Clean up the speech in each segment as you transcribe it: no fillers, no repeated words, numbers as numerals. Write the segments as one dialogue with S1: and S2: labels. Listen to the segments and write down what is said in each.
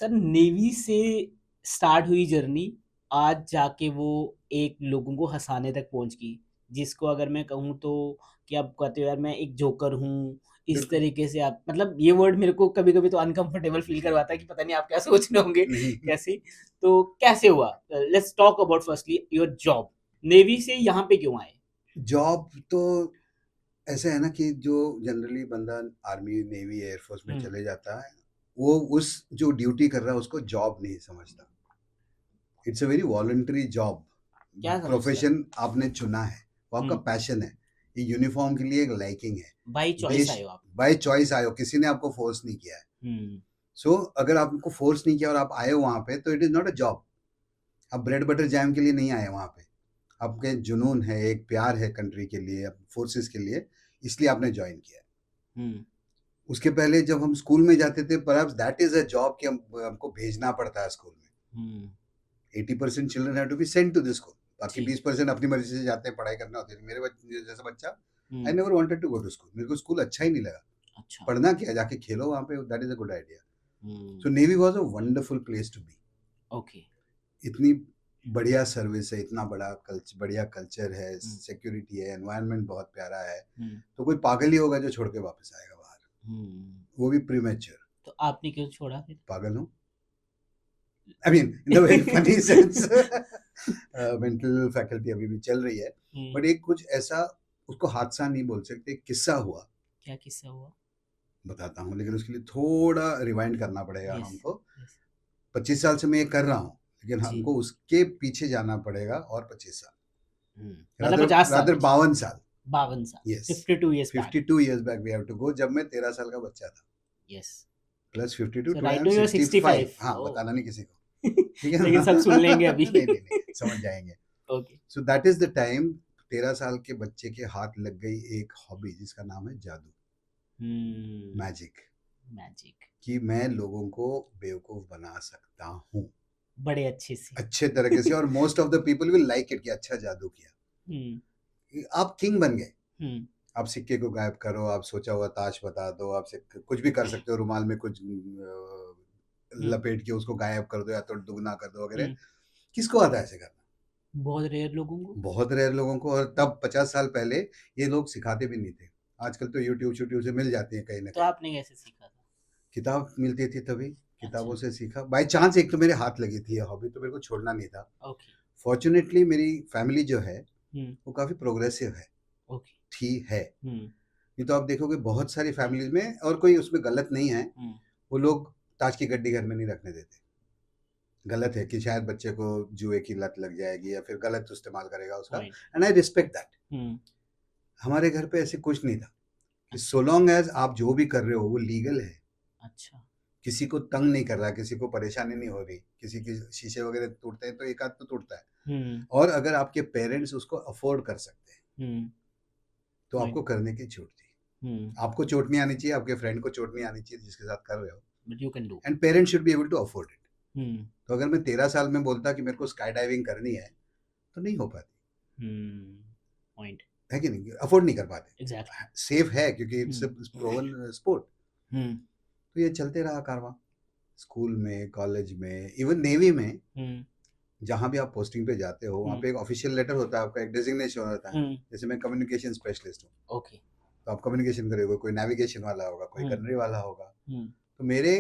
S1: Sir navy से start हुई journey आज जाके वो एक लोगों को हंसाने तक पहुंच गई, जिसको अगर मैं कहूँ तो कि आप कहते हो यार मैं एक जोकर हूँ, इस
S2: बिल्कुल
S1: तरीके से आप मतलब ये वर्ड मेरे को कभी कभी तो अनकंफर्टेबल फील करवाता है कि पता नहीं आप क्या सोच रहे होंगे
S2: नहीं।
S1: कैसे। तो कैसे हुआ? Let's talk about firstly your job, navy से यहाँ पे क्यों आए?
S2: जॉब तो ऐसे है ना कि जो जनरली बंदा आर्मी नेवी एयरफोर्स में
S1: हम्म।
S2: चले जाता है, वो उस जो ड्यूटी कर रहा है उसको जॉब नहीं समझता। It's a very voluntary job.
S1: क्या समझता है?
S2: प्रोफेशन आपने चुना है, वो आपका
S1: हम्म।
S2: पैशन है। ये यूनिफॉर्म के लिए एक लाइकिंग है।
S1: बाई चॉइस
S2: देश
S1: आए हो आप?
S2: बाय चॉइस आए हो, किसी ने आपको फोर्स नहीं किया है।
S1: हम्म।
S2: सो अगर आपको फोर्स नहीं किया और आप आए हो वहां पे, तो it is not a job. आप ब्रेड बटर जैम के लिए नहीं आए वहां पे। आपके जुनून है, एक प्यार है कंट्री के लिए, फोर्सेस के लिए, इसलिए आपने ज्वाइन किया है।
S1: हम्म।
S2: उसके पहले जब हम स्कूल में जाते थे, perhaps that is a job कि हमको भेजना पड़ता है स्कूल में।
S1: Hmm.
S2: 80% children have to be sent to this school, बाकी
S1: जी।
S2: 20% अपनी मर्जी से जाते हैं, पढ़ाई करना होती है। मेरे जैसा बच्चा, I
S1: hmm.
S2: Never wanted to go to school. मेरे को स्कूल अच्छा ही नहीं लगा।
S1: अच्छा।
S2: पढ़ना क्या है, जाके खेलो वहां पे, that is a good idea.
S1: Hmm.
S2: So navy was a wonderful place to be.
S1: Okay.
S2: इतनी बढ़िया सर्विस है, इतना बढ़िया कल्चर है,
S1: हम्म।
S2: सिक्योरिटी है, एनवायरनमेंट बहुत प्यारा है।
S1: हम्म।
S2: तो कोई पागल ही होगा जो छोड़ के वापस आएगा बाहर,
S1: हम्म।
S2: वो भी प्रीमेच्योर।
S1: तो आपने क्यों छोड़ा फिर?
S2: पागल हूँ, I mean in the very funny sense. Mental faculty अभी भी चल रही है।
S1: हम्म।
S2: बट एक कुछ ऐसा, उसको हादसा नहीं बोल सकते, एक किस्सा हुआ,
S1: क्या किस्सा हुआ?
S2: बताता हूँ, लेकिन उसके लिए थोड़ा रिवाइंड करना पड़ेगा
S1: यस।
S2: हमको।
S1: यस।
S2: 25 साल से मैं ये कर रहा हूँ, लेकिन
S1: जी।
S2: हमको उसके पीछे जाना पड़ेगा, और 25 साल,
S1: मतलब
S2: रादर
S1: 50 साल
S2: रादर
S1: पीछे।
S2: 52 साल।
S1: 52 साल।
S2: Yes,
S1: 52 years back.
S2: 52 years back we have to go, जब मैं 13 साल का बच्चा था।
S1: Yes.
S2: Plus 52,
S1: so
S2: two I
S1: right
S2: am
S1: no you're
S2: 65।
S1: 65।
S2: हाँ,
S1: ओ।
S2: बताना नहीं किसी को, ठीक है
S1: लेकिन
S2: ना?
S1: सब सुन लेंगे अभी।
S2: नहीं नहीं नहीं, समझ जाएंगे।
S1: Okay.
S2: So that is the time, 13 साल के बच्चे के हाथ लग गई एक हॉबी जिसका नाम है जादू, मैजिक।
S1: मैजिक।
S2: कि मैं लोगों को बेवकूफ बना सकता हूँ
S1: बड़े अच्छे से।
S2: अच्छे तरीके से, और most of the people will like it कि अच्छा जादू किया।
S1: हम्म।
S2: आप किंग बन गए।
S1: हम्म।
S2: आप सिक्के को गायब करो, आप सोचा हुआ ताश बता दो, आप कुछ भी कर सकते हो, रुमाल में कुछ
S1: हम्म।
S2: लपेट के उसको गायब कर दो, या तो दुगना कर दो वगैरह।
S1: हम्म।
S2: किसको आता है ऐसे करना?
S1: बहुत रेयर लोगों को।
S2: बहुत रेयर लोगों को। और तब 50 साल पहले ये लोग सिखाते भी नहीं थे। आजकल तो यूट्यूब शूट्यूब से मिल जाती है कहीं ना
S1: तो
S2: कहीं।
S1: आपने कैसे सीखा था?
S2: किताब मिलती थी तभी, किताबों
S1: अच्छा।
S2: से सीखा बाय चांस। एक तो मेरे हाथ लगी थी ये हॉबी, तो मेरे को छोड़ना नहीं था।
S1: ओके।
S2: फॉर्चुनेटली मेरी फैमिली जो है
S1: हम्म।
S2: वो काफ़ी प्रोग्रेसिव है,
S1: ओके।
S2: थी है।
S1: हम्म।
S2: नहीं तो आप देखोगे बहुत सारी फैमिलीज में, और कोई उसमें गलत नहीं है,
S1: हम्म।
S2: वो लोग ताश की गड्डी घर में नहीं रखने देते। गलत है कि शायद बच्चे को जुए की लत लग जाएगी, या फिर गलत इस्तेमाल करेगा उसका।
S1: Point.
S2: And I respect that.
S1: Hmm.
S2: हमारे घर पे ऐसे कुछ नहीं था, कि
S1: अच्छा।
S2: सो लॉन्ग एज आप जो भी कर रहे हो वो लीगल है,
S1: अच्छा।
S2: किसी को तंग नहीं कर रहा, किसी को परेशानी नहीं हो रही। किसी के शीशे वगैरह टूटते हैं तो एक आध तो टूटता है,
S1: हम्म।
S2: और अगर आपके पेरेंट्स उसको अफोर्ड कर सकते हैं,
S1: हम्म।
S2: तो
S1: पॉइंट।
S2: आपको करने की छूट थी।
S1: हम्म।
S2: आपको चोट नहीं आनी चाहिए, आपके फ्रेंड को चोट नहीं आनी चाहिए जिसके साथ कर रहे हो।
S1: But you can do.
S2: And parents should be able to afford it.
S1: Hmm.
S2: तो अगर मैं 13 साल में बोलता कि मेरे को स्काई डाइविंग करनी है, तो नहीं हो पाती,
S1: पॉइंट।
S2: है कि नहीं? अफोर्ड नहीं कर पाते।
S1: एग्जैक्टली।
S2: सेफ है क्योंकि it's
S1: hmm.
S2: Proven sport.
S1: Hmm.
S2: तो ये चलते रहा कारवां, स्कूल में, कॉलेज में, इवन नेवी में।
S1: हम्म।
S2: जहाँ भी आप पोस्टिंग पे जाते हो, वहाँ
S1: हम्म।
S2: पे एक ऑफिशियल लेटर होता है, आपका एक डेजिग्नेशन होता है।
S1: हम्म।
S2: जैसे मैं कम्युनिकेशन स्पेशलिस्ट हूँ,
S1: ओके।
S2: तो आप कम्युनिकेशन करोगे, कोई नेविगेशन वाला होगा, कोई
S1: हम्म।
S2: गनरी वाला होगा।
S1: हम्म।
S2: तो मेरे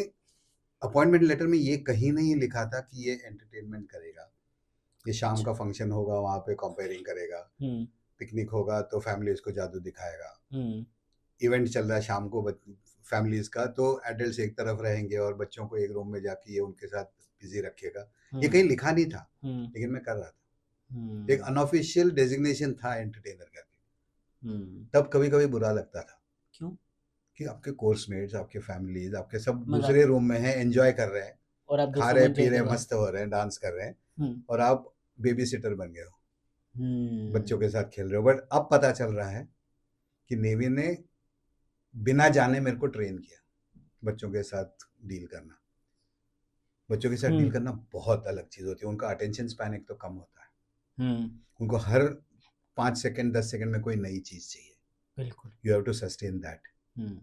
S2: अपॉइंटमेंट लेटर में ये कहीं नहीं लिखा था कि ये एंटरटेनमेंट करेगा, ये शाम
S1: अच्छा।
S2: का फंक्शन होगा वहाँ पे कंपेयरिंग करेगा,
S1: हम्म।
S2: पिकनिक होगा तो फैमिली इसको जादू दिखाएगा,
S1: हम्म।
S2: इवेंट चल रहा है शाम को फैमिलीज का, तो एडल्ट्स एक तरफ रहेंगे और बच्चों को एक रूम में जाके ये उनके साथ बिजी रखेगा। ये
S1: हम्म।
S2: कहीं लिखा नहीं था,
S1: हम्म।
S2: लेकिन मैं कर रहा था। एक
S1: हम्म।
S2: अनऑफिशियल डेजिग्नेशन था एंटरटेनर का।
S1: हम्म।
S2: तब कभी कभी बुरा लगता था
S1: क्यों?
S2: कि आपके कोर्समेट्स, आपके फैमिलीज, आपके सब
S1: मजा।
S2: दूसरे रूम में हैं, एंजॉय कर रहे हैं,
S1: और आप
S2: खा
S1: दूसरों
S2: रहे
S1: को
S2: हैं, पी
S1: एंजॉय
S2: रहे हैं,
S1: करवा रहे
S2: मस्त हो रहे हैं, डांस कर रहे हैं,
S1: हो। हम्म।
S2: और आप बेबी सिटर बन गए हो, बच्चों
S1: हम्म।
S2: के साथ खेल रहे हो। बट अब पता चल रहा है कि नेवी ने बिना जाने मेरे को ट्रेन किया बच्चों के साथ डील करना। बच्चों के साथ डील
S1: हम्म।
S2: करना बहुत अलग चीज़ होती है। उनका अटेंशन स्पैन एक तो कम होता है,
S1: हम्म।
S2: उनको हर 5 सेकंड 10 सेकंड में कोई नई चीज़ चाहिए।
S1: बिल्कुल।
S2: You have to sustain that.
S1: Hmm.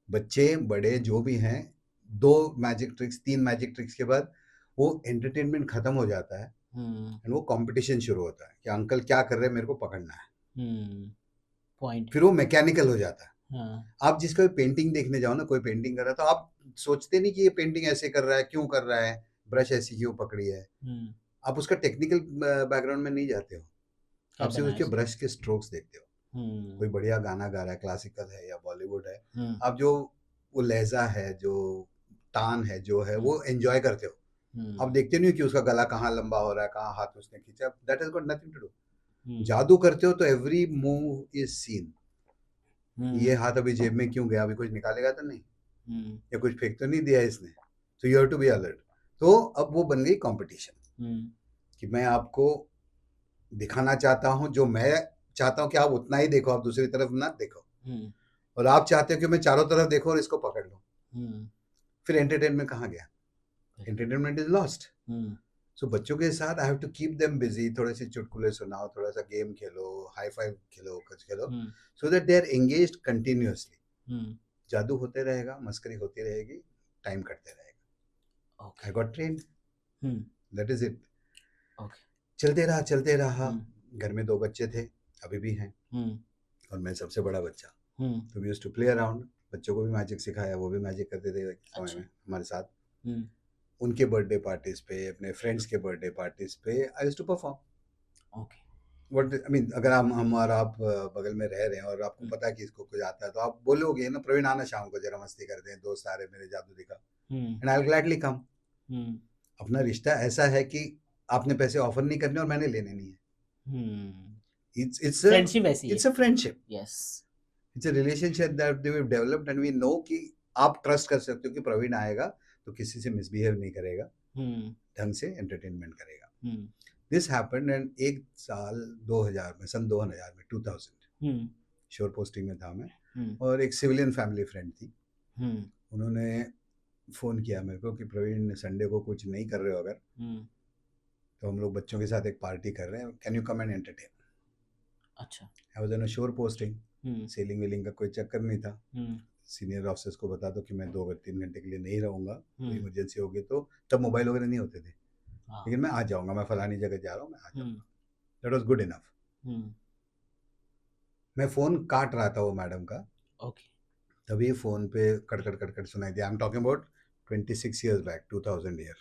S2: बच्चे बड़े जो भी हैं, 2 मैजिक ट्रिक्स, 3 मैजिक ट्रिक्स के बाद वो एंटरटेनमेंट खत्म हो जाता है एंड वो कॉम्पिटिशन शुरू होता है कि अंकल क्या कर रहे हैं, मेरे को पकड़ना है।
S1: पॉइंट।
S2: फिर वो मैकेनिकल हो जाता है।
S1: हाँ।
S2: आप जिसका पेंटिंग देखने जाओ ना, कोई पेंटिंग कर रहा है तो आप सोचते नहीं कि ये पेंटिंग ऐसे कर रहा है, क्यों कर रहा है, ब्रश ऐसी क्यों पकड़ी है। आप उसका टेक्निकल बैकग्राउंड में नहीं जाते हो,
S1: क्या
S2: आप सिर्फ
S1: बनाया
S2: उसके
S1: इसने?
S2: ब्रश के स्ट्रोक्स देखते हो। कोई बढ़िया गाना गा रहा है, क्लासिकल है या बॉलीवुड है, आप जो वो लहजा है, जो तान है, जो है वो एंजॉय करते हो। आप देखते नहीं हो कि उसका गला कहाँ लंबा हो रहा है, कहाँ हाथ उसने खींचा, that has got nothing to do. जादू करते हो तो एवरी मूव इज सीन। ये हाथ अभी जेब में क्यों गया, अभी कुछ निकालेगा तो नहीं, या कुछ फेंक तो नहीं दिया इसने, तो you have to be alert. तो अब वो बन गई कंपटीशन कि मैं आपको दिखाना चाहता हूँ, जो मैं चाहता हूँ कि आप उतना ही देखो, आप दूसरी तरफ ना देखो, और आप चाहते हो कि मैं चारों तरफ देखो और इसको पकड़ लूँ। फिर एंटरटेनमेंट कहाँ गया? Entertainment is lost. सो बच्चों के साथ I have to keep them busy, थोड़े से चुटकुले सुनाओ, थोड़ा सा गेम खेलो, हाई फाइव खेलो, कुछ खेलो, so that they are engaged continuously. जादू होते रहेगा, मस्करी होती रहेगी, टाइम कटते रहेगा। I got train, that is it. चलते रहा। घर में 2 बच्चे थे, अभी भी हैं, और मैं सबसे बड़ा बच्चा। तो we used to play around. बच्चों को भी मैजिक सिखाया, वो भी मैजिक करते थे एक समय में हमारे साथ। उनके बर्थडे पार्टीज पे, अपने फ्रेंड्स के बर्थडे पार्टीज पे I used to perform. What I mean, अगर हम और आप बगल में रह रहे हैं और आपको पता है कि इसको कुछ आता है, तो आप बोलोगे ना, प्रवीण आना शाम को, जरा मस्ती करते हैं, दोस्त आ रहे, मेरे जादू दिखा, एंड आई विल ग्लैडली कम। अपना रिश्ता ऐसा है कि आपने पैसे ऑफर नहीं करने और मैंने लेने नहीं है। It's
S1: फ्रेंडशिप ऐसी है।
S2: it's a friendship.
S1: Yes.
S2: It's a relationship that we've developed and we know कि आप ट्रस्ट कर सकते हो कि प्रवीण आएगा तो किसी से मिसबिहेव नहीं करेगा, ढंग से एंटरटेनमेंट करेगा। दिस हैपेंड एंड एक साल 2000 में, सन 2000 में, 2000 श्योर पोस्टिंग में था मैं, और एक सिविलियन फैमिली फ्रेंड थी, उन्होंने फ़ोन किया मेरे को कि प्रवीण संडे को कुछ नहीं कर रहे हो अगर, तो हम लोग बच्चों के साथ एक पार्टी कर रहे हैं, can you come and entertain.
S1: अच्छा।
S2: I was on a shore posting, sailing वेलिंग का कोई चक्कर नहीं था। सीनियर ऑफिसर्स को बता दो कि मैं 2-3 घंटे के लिए नहीं रहूँगा, कोई इमरजेंसी होगी तो, तब मोबाइल वगैरह नहीं होते थे, लेकिन मैं आ जाऊँगा, मैं फलानी जगह जा रहा हूँ, मैं आ जाऊँगा। That was good enough. मैं फ़ोन काट रहा था वो मैडम का, तभी फ़ोन पे कट सुनाई दिया। I am talking about 26 years back, 2000 year,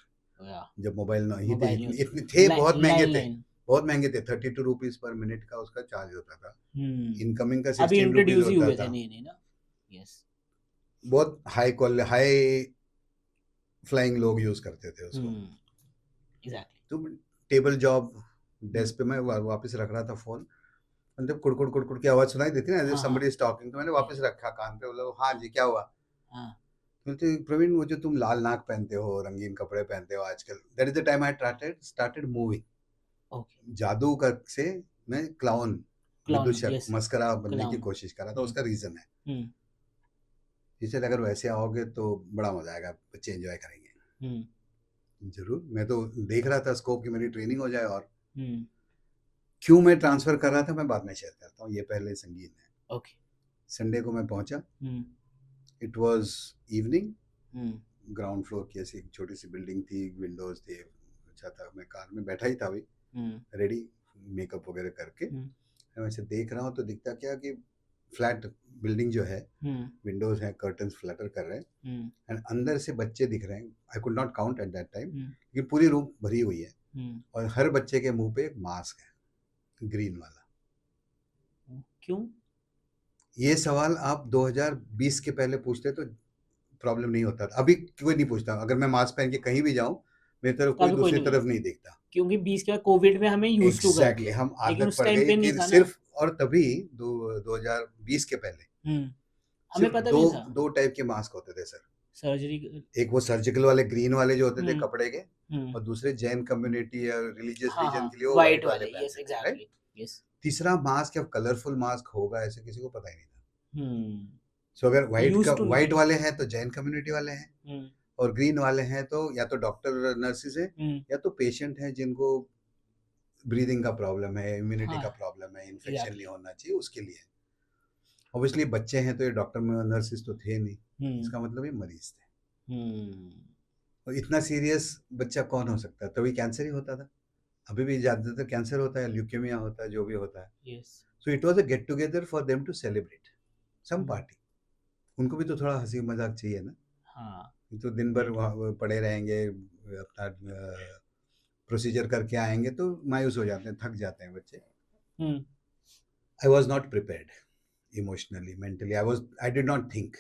S2: जब मोबाइल नहीं थे, इतने थे, बहुत महंगे थे, बहुत महंगे थे। 32 रुपीज पर मिनट का उसका चार्ज होता था। इनकमिंग का 16 रुपीज होता था।
S1: नहीं ना। यस।
S2: बहुत हाई फ्लाइंग लोग यूज करते थे उसको।
S1: एग्जैक्टली।
S2: तो टेबल जॉब, डेस्क पे मैं वापस रख रहा था फोन, जब कुड़कुड़ की आवाज सुनाई देती ना, समबडी इज टॉकिंग, तो मैंने वापस रखा कान पे, बोला हाँ जी क्या हुआ। बोलते प्रवीण, वो जो तुम लाल नाक पहनते हो, रंगीन कपड़े पहनते हो आजकल, that is the time I started moving. जादू का से मैं क्लाउन, विदूषक, मस्करा बनने की कोशिश कर रहा था। उसका रीजन है, जिसे अगर वैसे आओगे तो बड़ा मजा आएगा, बच्चे एंजॉय करेंगे। जरूर, मैं तो देख रहा था स्कोप की मेरी ट्रेनिंग हो जाए, और क्यों मैं ट्रांसफर कर रहा था मैं बाद में शेयर करता हूँ, ये पहले संगीत है। संडे को मैं पहुंचा, it was evening, ground floor की ऐसी एक छोटी सी बिल्डिंग थी, विंडोज थे, अच्छा था। मैं कार में बैठा ही था अभी, रेडी, मेकअप वगैरह करके, मैं वैसे देख रहा हूँ तो दिखता क्या कि फ्लैट बिल्डिंग जो है, विंडोज हैं, कर्टन्स फ्लटर कर रहे हैं, एंड अंदर से बच्चे दिख रहे हैं। I could not count at that time, लेकिन पूरी रूम भरी हुई है, और हर बच्चे के मुंह पे एक मास्क है, ग्रीन वाला।
S1: क्यों?
S2: ये सवाल आप 2020 के पहले पूछते तो प्रॉब्लम नहीं होता था, अभी कोई नहीं पूछता। अगर मैं मास्क पहन के कहीं भी जाऊं, मेरी तरफ कोई दूसरी तरफ नहीं देखता,
S1: क्योंकि 20 के बाद कोविड में हमें यूज टू कर दिया,
S2: हम
S1: लेकिन
S2: आदत
S1: उस
S2: पड़
S1: टाइम
S2: गई
S1: पे नहीं
S2: कि
S1: था
S2: सिर्फ
S1: ना।
S2: और तभी 2020 के पहले
S1: हमें पता भी नहीं था।
S2: 2 टाइप के मास्क होते थे सर।
S1: सर्जरी,
S2: एक वो सर्जिकल वाले ग्रीन वाले जो होते थे कपड़े के, और दूसरे जैन कम्युनिटी या रिलीजियस रीजन के लिए वो व्हाइट वाले पहनते थे, राइट। तीसरा मास्क या कलरफुल मास्क होगा ऐसे किसी को पता ही नहीं था। सो अगर व्हाइट वाले हैं तो जैन कम्युनिटी वाले हैं, और ग्रीन वाले हैं तो या तो डॉक्टर नर्सेज हैं, या तो पेशेंट हैं जिनको ब्रीदिंग का प्रॉब्लम है, इम्यूनिटी का प्रॉब्लम है, इन्फेक्शन नहीं होना चाहिए, उसके लिए। ऑब्वियसली बच्चे हैं तो ये डॉक्टर नर्सेज तो थे नहीं, इसका मतलब ये मरीज थे।
S1: हुँ।
S2: और इतना सीरियस बच्चा कौन हो सकता है? तभी कैंसर ही होता था। अभी भी ज़्यादातर कैंसर होता है, ल्यूकेमिया होता है, जो भी होता है।
S1: Yes.
S2: So it was a get together for them to celebrate some
S1: hmm.
S2: Party. उनको भी तो थोड़ा हँसी-मज़ाक चाहिए ना।
S1: हाँ,
S2: ये तो दिन भर
S1: राइट।
S2: वहाँ वो पड़े रहेंगे, अपना प्रोसीजर करके आएँगे तो मायूस हो जाते हैं, थक जाते हैं बच्चे।
S1: हुँ।
S2: I was not prepared emotionally, mentally I did not think.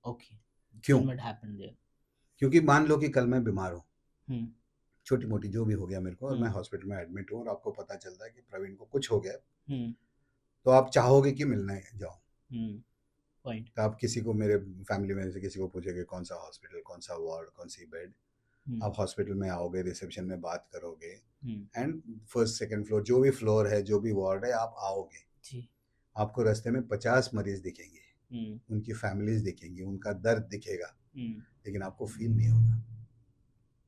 S1: Okay.
S2: क्यों?
S1: Then what happened there?
S2: क्योंकि मान लो कि कल मैं बीमार हूँ,
S1: हुँ।
S2: छोटी-मोटी जो भी हो गया मेरे को और मैं
S1: हुँ।
S2: हॉस्पिटल में एडमिट हूँ और आपको पता चलता है कि प्रवीण को कुछ हो गया,
S1: हुँ।
S2: तो आप चाहोगे कि मिलने जाओ।
S1: हुँ। पॉइंट।
S2: तो आप किसी को, मेरे फैमिली में से किसी को पूछोगे कौन सा हॉस्पिटल, कौन सा वार्ड, कौन सी बेड।
S1: हुँ।
S2: आप हॉस्पिटल में आओगे, रिसेप्शन में बात करोगे
S1: हुँ।
S2: एंड फर्स्ट सेकंड फ्लोर जो भी फ्लोर है, जो भी वार्ड है, आप आओगे।
S1: जी।
S2: आपको रास्ते में 50 मरीज दिखेंगे,
S1: हुँ।
S2: उनकी फैमिलीज दिखेंगी, उनका दर्द दिखेगा,
S1: हुँ।
S2: लेकिन आपको फील नहीं होगा।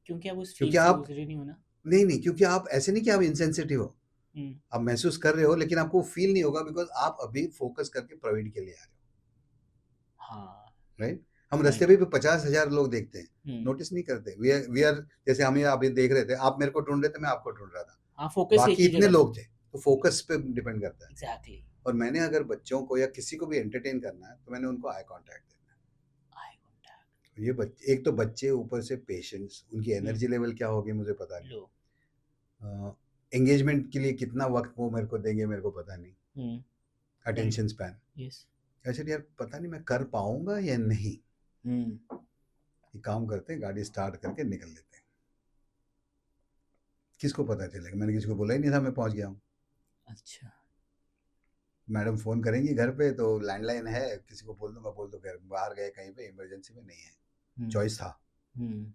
S1: क्योंकि आप उस
S2: क्योंकि
S1: फील्ड से
S2: आप,
S1: गुज़रे नहीं हो ना।
S2: नहीं, क्योंकि आप ऐसे नहीं कि आप इनसेंसिटिव हो।
S1: हुँ।
S2: आप महसूस कर रहे हो लेकिन आपको फील नहीं होगा बिकॉज़ आप अभी फोकस करके प्रवीण के लिए आ रहे हो,
S1: हाँ,
S2: राइट? हम रास्ते
S1: पॉइंट।
S2: पे भी 50,000 लोग देखते हैं,
S1: हुँ।
S2: नोटिस नहीं करते। वी आर जैसे हम ये अभी देख रहे थे, आप मेरे को ढूँढ रहे थे, मैं आपको ढूँढ रहा था।
S1: हाँ, फ़ोकस एक
S2: बाकी
S1: ही
S2: इतने
S1: जगह था।
S2: लोग थे, तो फोकस पे डिपेंड करता है।
S1: एग्ज़ैक्टली।
S2: और मैंने अगर बच्चों को या किसी को भी एंटरटेन करना है, तो मैंने उनको आई कॉन्टैक्ट देना
S1: आई कॉन्टैक्ट।
S2: है। ये बच्चे, एक तो बच्चे, ऊपर से पेशेंस, उनकी
S1: हुँ।
S2: एनर्जी लेवल क्या होगी मुझे पता नहीं।
S1: लो।
S2: एंगेजमेंट के लिए कितना वक़्त वो मेरे को देंगे मेरे को पता नहीं।
S1: हुँ। राइट।
S2: Attention span.
S1: यस।
S2: ऐसे यार पता नहीं मैं कर पाऊँगा या नहीं।
S1: हुँ।
S2: एक काम करते हैं, गाड़ी स्टार्ट करके निकल लेते हैं। किसको पता चलेगा? मैंने किसी को बोला ही नहीं था मैं पहुँच गया हूँ।
S1: अच्छा।
S2: मैडम फ़ोन करेंगी घर पे तो लैंडलाइन है, किसी को बोल दूँगा, बोल दो घर बाहर गए कहीं पे, इमरजेंसी में नहीं है।
S1: हुँ।
S2: चॉइस था।
S1: हुँ।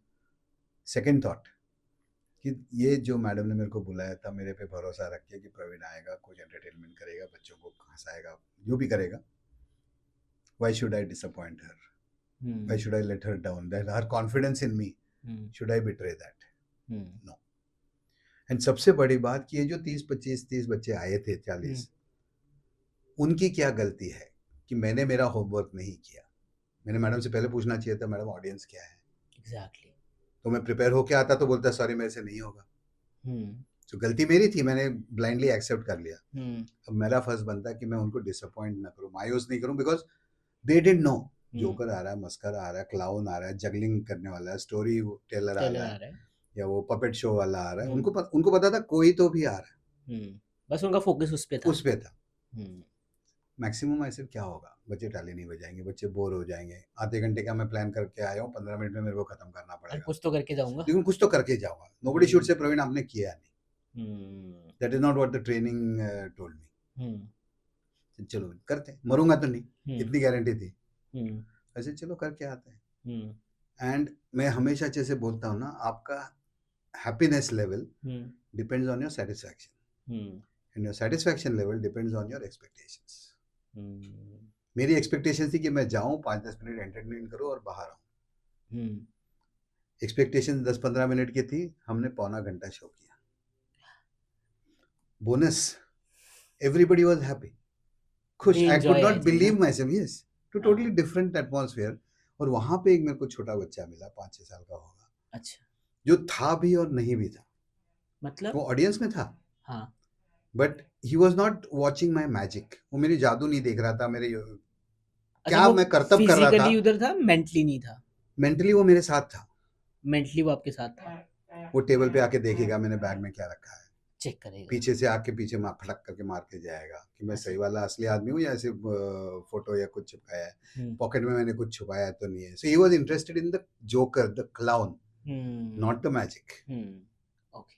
S2: सेकंड थॉट कि ये जो मैडम ने मेरे को बुलाया था, मेरे पे भरोसा रख के कि प्रवीण आएगा, कुछ एंटरटेनमेंट करेगा, बच्चों को हँसाएगा, जो भी करेगा। Why should I disappoint her? Why
S1: hmm.
S2: Should I let her down? That her confidence in me,
S1: hmm.
S2: Should I betray that?
S1: Hmm.
S2: No. And सबसे बड़ी बात कि ये जो 30 बच्चे आए थे,
S1: हुँ।
S2: 40, उनकी क्या गलती है कि मैंने मेरा होमवर्क नहीं किया? मैंने मैडम से पहले पूछना चाहिए था, मैडम ऑडियंस क्या है?
S1: एग्ज़ैक्टली।
S2: तो मैं प्रिपेयर होके आता तो बोलता सॉरी मेरे से नहीं होगा।
S1: हुँ।
S2: तो गलती मेरी थी, मैंने ब्लाइंडली एक्सेप्ट कर लिया।
S1: हुँ।
S2: अब मेरा फर्ज बनता है कि मैं उनको डिसअपॉइंट ना करूँ, मायूस नहीं करूँ, बिकॉज़ दे डिडंट नो।
S1: हुँ।
S2: जोकर आ रहा है, मस्करा आ रहा है, क्लाउन आ रहा है, जगलिंग करने वाला है, स्टोरी टेलर आ
S1: टेलर
S2: रहा
S1: आ
S2: है,
S1: रहा है।
S2: या वो पपेट शो वाला आ रहा है।
S1: हुँ।
S2: उनको पता था कोई तो भी आ रहा है,
S1: हुँ। बस उनका फ़ोकस उस पे था।
S2: उस पे था।
S1: हुँ।
S2: मैक्सिमम ऐसे क्या होगा? बच्चे टाली नहीं बजाएँगे, बच्चे बोर हो जाएँगे। आधे घंटे का मैं प्लान करके आया हूँ, 15 मिनट में मेरे को खत्म करना
S1: और
S2: पड़ेगा।
S1: कुछ तो करके जाऊँगा।
S2: लेकिन कुछ तो करके जाऊँगा। नोबडी शुड
S1: हुँ।
S2: से प्रवीण आपने किया नहीं।
S1: हुँ।
S2: That is not what the training told me.
S1: हुँ।
S2: चलो करते हैं, मरूँगा तो नहीं,
S1: हुँ।
S2: इतनी गारंटी थी।
S1: हुँ।
S2: ऐसे चलो करके आते हैं।
S1: हुँ।
S2: एंड मैं हमेशा जैसे बोलता हूँ ना, आपका हैप्पीनेस लेवल
S1: हुँ।
S2: डिपेंड्स ऑन योर सैटिस्फैक्शन,
S1: हुँ।
S2: And your satisfaction level depends on your expectations.
S1: हुँ।
S2: मेरी एक्सपेक्टेशन थी कि मैं जाऊँ, 5-10 मिनट एंटरटेन करूँ और बाहर आऊँ।
S1: हुँ।
S2: एक्सपेक्टेशन 10-15 मिनट की थी, हमने पौना घंटा शो किया। बोनस, एवरीबॉडी वाज़ हैप्पी, खुश।
S1: They
S2: I could
S1: enjoy
S2: not
S1: I think ना?
S2: Believe myself, yes, to totally
S1: हाँ।
S2: Different atmosphere. और वहाँ पे एक मेरे को छोटा बच्चा मिला, 5-6 साल का होगा,
S1: अच्छा।
S2: जो था भी और नहीं भी था। वो
S1: मतलब?
S2: ऑडियंस में था,
S1: हाँ।
S2: But he was not watching my magic. वो मेरी जादू नहीं देख रहा था, मेरे
S1: अच्छा,
S2: क्या
S1: वो
S2: मैं करतब कर रहा था,
S1: फिज़िकली उधर था, मेंटली नहीं था?
S2: मेंटली वो मेरे साथ था।
S1: मेंटली वो आपके साथ था।
S2: वो टेबल पे आके देखेगा मैंने बैग में क्या रखा है,
S1: चेक करेगा।
S2: पीछे से आके पीछे मार फटक करके मार के जाएगा कि मैं
S1: अच्छा।
S2: सही वाला असली आदमी हूँ या ऐसे फोटो या कुछ छुपाया है,
S1: हुँ।
S2: पॉकेट में मैंने कुछ छुपाया तो नहीं है। So he was interested in the joker, the clown,
S1: हुँ।
S2: Not the magic.
S1: हुँ। ओके।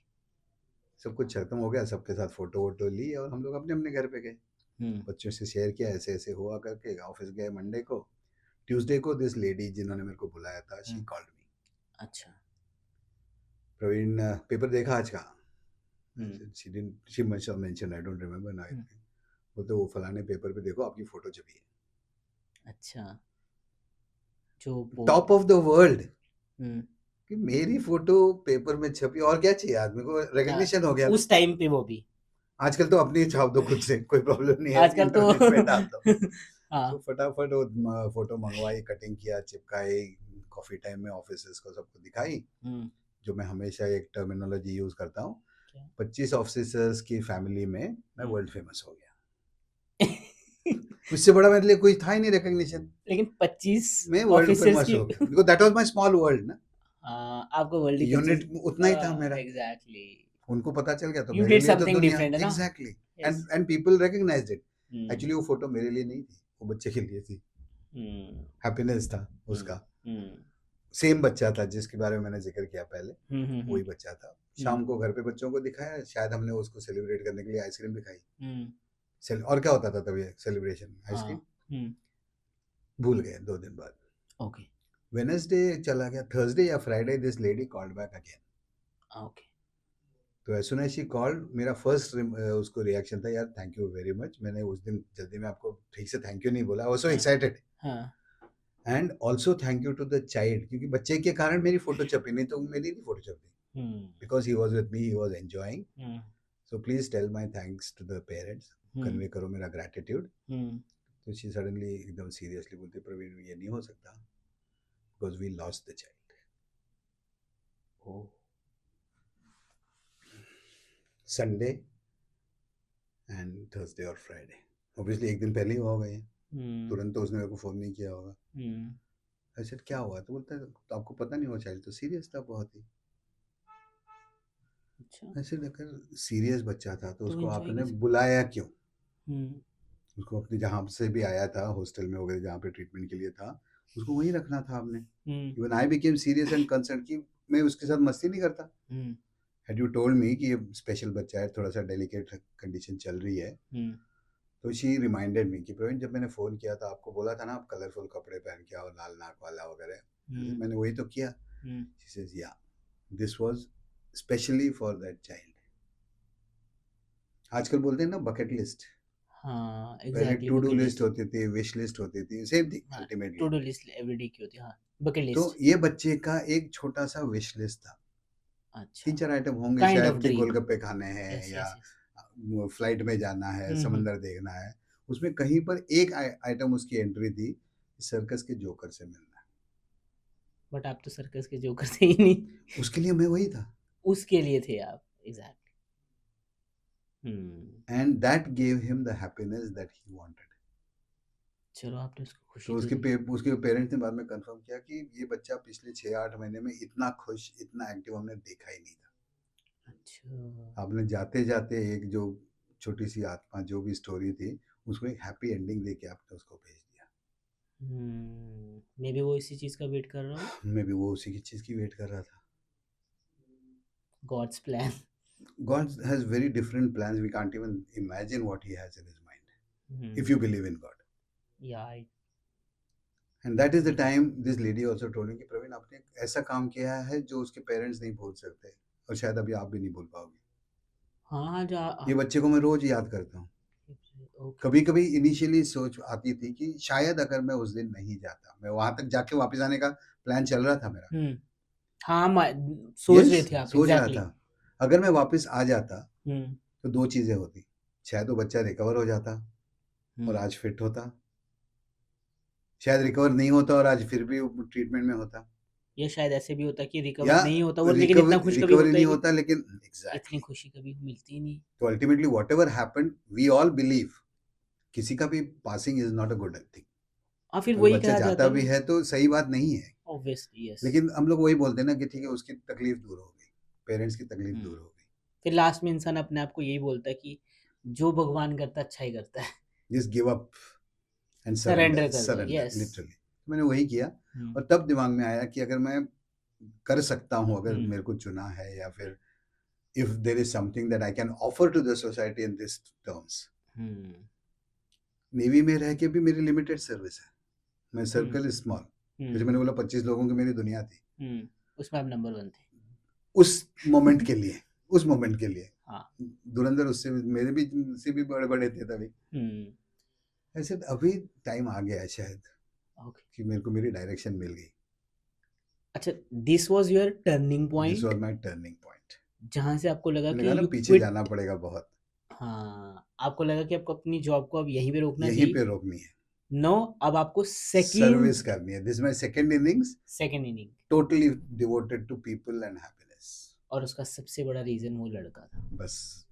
S2: सब कुछ खत्म हो गया, सबके साथ फोटो वोटो ली और हम लोग अपने अपने घर पे गए।
S1: हुँ।
S2: बच्चों से शेयर किया ऐसे ऐसे हुआ करके। ऑफिस गए मंडे को। ट्यूसडे को दिस लेडी जिन्होंने मेरे को बुलाया था, शी
S1: हुँ।
S2: कॉल्ड मी,
S1: अच्छा।
S2: प्रवीण पेपर देखा आज का?
S1: हुँ।
S2: She must have mention, I don't remember now.
S1: हुँ।
S2: बोलते वो फलाने पेपर पे देखो आपकी फोटो छपी है,
S1: अच्छा। जो वो
S2: टॉप ऑफ द वर्ल्ड।
S1: हुँ।
S2: कि मेरी फोटो पेपर में छपी, और क्या चाहिए आदमी को?
S1: हाँ,
S2: रिकग्निशन हो गया ना।
S1: उस टाइम पे वो भी।
S2: आजकल तो अपनी ही छाप दो खुद से, कोई प्रॉब्लम नहीं है,
S1: आजकल तो
S2: इंटरनेट पे डाल दो।
S1: हाँ।
S2: तो फटाफट वो फोटो मंगवाई, कटिंग किया, चिपकाई, कॉफ़ी टाइम में ऑफिसेज़ को सबको दिखाई,
S1: हुँ,
S2: जो मैं हमेशा एक टर्मिनोलॉजी यूज़ करता हूँ,
S1: क्या?
S2: 25 ऑफिसर्स की फैमिली में मैं
S1: हुँ।
S2: वर्ल्ड फेमस हो गया। उससे बड़ा मेरे लिए कोई था ही नहीं रिकॉग्निशन।
S1: लेकिन 25
S2: मैं वर्ल्ड
S1: ऑफिसर्स
S2: फेमस
S1: की
S2: हो गया because that was my small world ना।
S1: आपको वर्ल्ड ही 25
S2: यूनिट उतना ही था मेरा।
S1: एग्ज़ैक्टली।
S2: उनको पता चल गया तो
S1: यू
S2: मेरे
S1: डिड
S2: लिए तो
S1: समथिंग
S2: दुनिया
S1: डिफरेंट है ना?
S2: Exactly.
S1: Yes.
S2: And people recognised it.
S1: Hmm,
S2: actually वो फ़ोटो मेरे लिए नहीं थी, वो बच्चे के लिए थी।
S1: हुँ,
S2: हैप्पीनेस था
S1: हुँ,
S2: उसका।
S1: हुँ,
S2: सेम बच्चा था जिसके बारे में मैंने ज़िक्र किया पहले,
S1: हुँ, हुँ, हुँ,
S2: वही बच्चा था।
S1: हुँ,
S2: शाम को घर पे बच्चों को दिखाया, शायद हमने उसको सेलिब्रेट करने के लिए आइसक्रीम भी खाई।
S1: हुँ,
S2: और क्या होता था तब ये सेलिब्रेशन?
S1: हाँ,
S2: आइसक्रीम।
S1: हुँ,
S2: भूल गए 2 दिन बाद।
S1: ओके,
S2: वेडनेसडे चला गया, थर्सडे या Friday this lady called back again.
S1: Okay,
S2: तो as soon as she called, मेरा फर्स्ट उसको रिएक्शन था, यार थैंक यू वेरी मच। मैंने उस दिन जल्दी में आपको ठीक से थैंक यू नहीं बोला। आई वाज़ सो
S1: हाँ,
S2: एक्साइटेड।
S1: हाँ,
S2: and also thank you to the child, क्योंकि बच्चे के कारण मेरी फ़ोटो छपी, नहीं तो मेरी नहीं फ़ोटो छपती।
S1: हुँ,
S2: because he was with me, he was enjoying.
S1: हुँ,
S2: so please tell my thanks to the parents,
S1: हुँ,
S2: कन्वे करो मेरा ग्रैटिट्यूड।
S1: हुँ,
S2: तो शी सडनली एकदम सीरियसली बोलती, प्रवीण ये नहीं हो सकता, because we lost the child.
S1: Oh!
S2: Sunday and Thursday और फ्राइडे। ऑब्वियसली एक दिन पहले ही हुआ होगा ये।
S1: हुँ,
S2: तुरंत तो उसने मेरे को फ़ोन नहीं किया होगा।
S1: हुँ,
S2: आई सेड क्या हुआ? तो बोलता है, तो आपको पता नहीं, वो चाइल्ड तो सीरियस था बहुत ही।
S1: अच्छा,
S2: आई सेड अगर सीरियस बच्चा था तो
S1: तो
S2: उसको
S1: एन्जॉय
S2: आपने
S1: कैसे
S2: बुलाया क्यों?
S1: हुँ,
S2: उसको अपने जहाँ से भी आया था, हॉस्टल में वगैरह जहाँ पे ट्रीटमेंट के लिए था, उसको वहीं रखना था आपने।
S1: हुँ,
S2: even I became serious and concerned कि मैं उसके साथ मस्ती नहीं करता।
S1: हुँ,
S2: हैड यू टोल्ड मी कि ये स्पेशल बच्चा है, थोड़ा-सा डेलिकेट कंडीशन चल रही है,
S1: हुँ,
S2: तो शी रिमाइंडेड मी कि प्रवीण जब मैंने फ़ोन किया था आपको बोला था ना आप कलरफुल कपड़े पहन के आओ, लाल नाक वाला वगैरह।
S1: हुँ,
S2: मैंने वही तो किया।
S1: Hmm,
S2: she says yeah, this was specially for that child. आजकल बोलते हैं ना बकेट लिस्ट।
S1: हाँ,
S2: पहले
S1: exactly
S2: to do
S1: bucket
S2: list
S1: list.
S2: होती थी, विश लिस्ट होती थी, सेम थिंग
S1: हाँ, to
S2: ultimately.
S1: Do list everyday की होती है, हाँ, बकेट
S2: तो
S1: लिस्ट।
S2: ये बच्चे का एक छोटा-सा विश लिस्ट था।
S1: अच्छा,
S2: 3-4 आइटम होंगे
S1: काइंड ऑफ
S2: शायद कि
S1: ड्रीम।
S2: गोलगप्पे खाने हैं
S1: यस,
S2: या
S1: यस, यस।
S2: फ्लाइट में जाना है,
S1: हुँ, हुँ,
S2: समंदर देखना है। उसमें कहीं पर एक आइटम उसकी एंट्री थी, सर्कस के जोकर से मिलना है।
S1: बट आप तो सर्कस के जोकर थे ही नहीं।
S2: उसके लिए मैं वही था।
S1: उसके लिए थे आप, exactly. Hmm,
S2: and that give him the happiness that he wanted.
S1: चलो आपने उसको खुशी
S2: तो
S1: तो दी।
S2: उसके पेरेंट्स ने बाद में कन्फर्म किया कि ये बच्चा पिछले 6-8 महीने में इतना खुश, इतना एक्टिव हमने देखा ही नहीं था।
S1: अच्छा।
S2: आपने जाते-जाते एक जो छोटी-सी आत्मा जो भी स्टोरी थी, उसको एक हैप्पी एंडिंग देके आपने उसको भेज दिया।
S1: मेबी वो इसी चीज़ का वेट कर रहा हो।
S2: मैं भी वो उसी की चीज़ की वेट कर रहा था।
S1: God's plan.
S2: God has very different plans. We can't even imagine what He has in His mind. If you
S1: hmm,
S2: believe in God.
S1: या आई
S2: And that is the
S1: believe.
S2: time this lady also told me कि प्रवीण आपने एक ऐसा काम किया है जो उसके पेरेंट्स नहीं भूल सकते और शायद अभी आप भी नहीं भूल पाओगे।
S1: हाँ, हाँ, जो
S2: ये बच्चे को मैं रोज याद करता हूँ।
S1: ओके।
S2: कभी-कभी इनिशियली सोच आती थी कि शायद अगर मैं उस दिन नहीं जाता, मैं वहाँ तक जाके वापस आने का प्लान चल रहा था मेरा।
S1: हुँ, हाँ, मैं सोच
S2: यस,
S1: रहे थे आप
S2: सोच रहा
S1: एग्ज़ैक्टली।
S2: था। अगर मैं वापस आ जाता
S1: हुँ,
S2: तो 2 चीज़ें होती। शायद वो बच्चा रिकवर हो जाता और
S1: हुँ।
S2: आज फिट होता। शायद रिकवर नहीं होता और आज फिर भी वो ट्रीटमेंट में होता।
S1: या शायद ऐसे भी होता कि
S2: या
S1: रिकवर नहीं होता वो लेकिन इतना खुश कभी
S2: रिकवरी
S1: होता ही
S2: नहीं
S1: नहीं।
S2: होता, लेकिन
S1: इतनी
S2: एग्ज़ैक्टली।
S1: खुशी कभी मिलती ही नहीं।
S2: तो ultimately whatever happened we all believe किसी का भी passing is not a good thing.
S1: हाँ, फिर
S2: अगर
S1: वही
S2: बच्चा
S1: कहा जाता
S2: जाता
S1: है
S2: भी
S1: ना।
S2: है तो सही बात नहीं है।
S1: Obviously yes.
S2: लेकिन हम लोग वही बोलते हैं ना कि ठीक है उसकी तकलीफ दूर हो गई, पेरेंट्स की तकलीफ
S1: हुँ,
S2: दूर हो गई।
S1: फिर लास्ट में इंसान अपने आप को यही बोलता है कि जो भगवान करता है अच्छा ही करता है।
S2: Just give up and
S1: surrender कर दो,
S2: सरेंडर
S1: यस।
S2: लिटरली। मैंने वही किया
S1: हुँ,
S2: और तब दिमाग में आया कि अगर मैं कर सकता हूँ, अगर
S1: हुँ,
S2: मेरे को चुना है या फिर if there is something that I can offer to the society in this terms.
S1: Hmm,
S2: navy में रह के भी मेरी लिमिटेड सर्विस है। मैं
S1: हुँ,
S2: सर्कल इज़ स्मॉल। जैसे
S1: हुँ,
S2: मैंने बोला 25 लोगों की मेरी दुनिया थी।
S1: हुँ, उसमें आप नंबर 1 थे।
S2: उस मोमेंट के लिए, उस मोमेंट के लिए।
S1: हाँ,
S2: धुरंधर उससे भी मेरे भी से भी बड़े-बड़े थे तभी।
S1: हुँ,
S2: ऐसे अभी टाइम आ गया है शायद
S1: ओके।
S2: कि मेरे को मेरी डायरेक्शन मिल गई।
S1: अच्छा, this was your turning
S2: this
S1: point
S2: was my turning point.
S1: जहाँ से आपको लगा
S2: मैंने
S1: कि
S2: कहा ना
S1: यू
S2: पीछे जाना
S1: क्विट।
S2: पड़ेगा बहुत,
S1: हाँ, आपको लगा कि आपको अपनी जॉब को अब यहीं पे रोकना
S2: यहीं
S1: चाहिए।
S2: पे रोकनी है।
S1: नो, अब आपको सेकंड
S2: सर्विस करनी है. This my second innings,
S1: second inning.
S2: Totally devoted to people and happiness.
S1: और उसका सबसे बड़ा रीज़न वो लड़का था।
S2: बस